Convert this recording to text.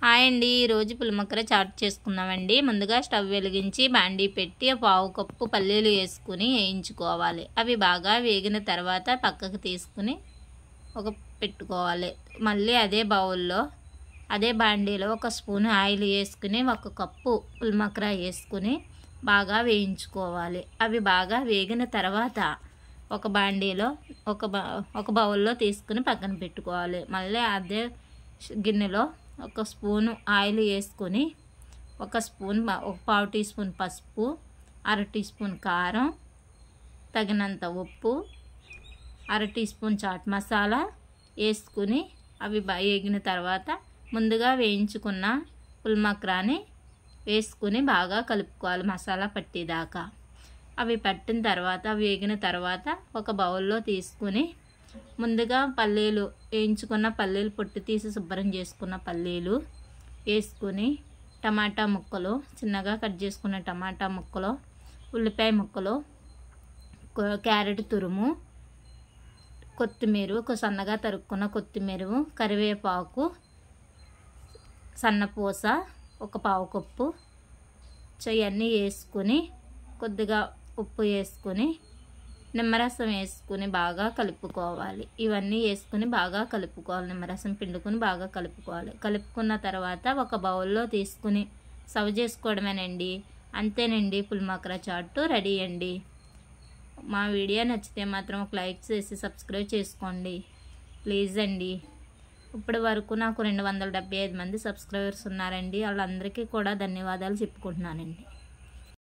Hi అండి, ఈరోజు పులిమొక్కర chat చేసుకుందామండి. ముందుగా స్టవ్ వెలిగించి బాండీ పెట్టి పావు కప్పు పల్లీలు వేసుకుని వేయించుకోవాలి. అవి బాగా వేగిన తర్వాత పక్కకు తీసుకుని పెట్టుకోవాలి. మళ్ళీ అదే బౌల్లో అదే బాండీలో 1 స్పూన్ ఆయిల్ వేసుకుని 1 కప్పు పులిమొక్కర వేసుకుని బాగా వేయించుకోవాలి. అవి బాగా వేగిన తర్వాత ఒక బాండీలో ఒక బౌల్లో తీసుకుని పక్కన పెట్టుకోవాలి. మళ్ళీ అదే గిన్నెలో 1 స్పూన్ ఆయిల్ వేసుకొని 1 పావు టీ స్పూన్ పసుపు, 1/2 టీ స్పూన్ కారం, తగినంత ఉప్పు, 1/2 టీ స్పూన్ చాట్ మసాలా వేసుకుని అవి వేగిన తర్వాత ముందుగా వేయించుకున్న పులిమొక్కరని వేసుకుని బాగా కలుపుకోవాలి మసాలా పట్టేదాకా. అవి పట్టిన తర్వాత వేగిన తర్వాత ఒక బౌల్లో తీసుకుని ముందుగా పల్లీలు వేయించుకున్న పల్లీలు పొట్టు తీసి శుభ్రం చేసుకున్న పల్లీలు వేసుకుని టమాటా ముక్కలు చిన్నగా కట్ చేసుకున్న టమాటా ముక్కలు, ఉల్లిపాయ ముక్కలు, క్యారెట్ తురుము, కొత్తిమీర సన్నగా తరుక్కున్న కొత్తిమీర, కరివేపాకు, సన్నపూస 1 పావు కప్పు ఇవన్నీ వేసుకుని కొద్దిగా ఉప్పు వేసుకుని నిమ్మరసం వేసుకుని బాగా కలుపుకోవాలి. ఇవన్నీ వేసుకుని బాగా కలుపుకోవాలి. నిమ్మరసం పిండుకొని బాగా కలుపుకోవాలి. కలుపుకున్న తర్వాత ఒక బౌల్లో తీసుకుని సర్వ్ చేసుకోవడమేనండి. అంతేనండి, పులిమొక్కర చాటు రెడీ అండి. మా వీడియో నచ్చితే మాత్రం ఒక లైక్ చేసి సబ్స్క్రైబ్ చేసుకోండి ప్లీజ్ అండి. ఇప్పటి వరకు నాకు 275 మంది సబ్స్క్రైబర్స్ ఉన్నారండి. వాళ్ళందరికీ కూడా ధన్యవాదాలు చెప్పుకుంటున్నానండి.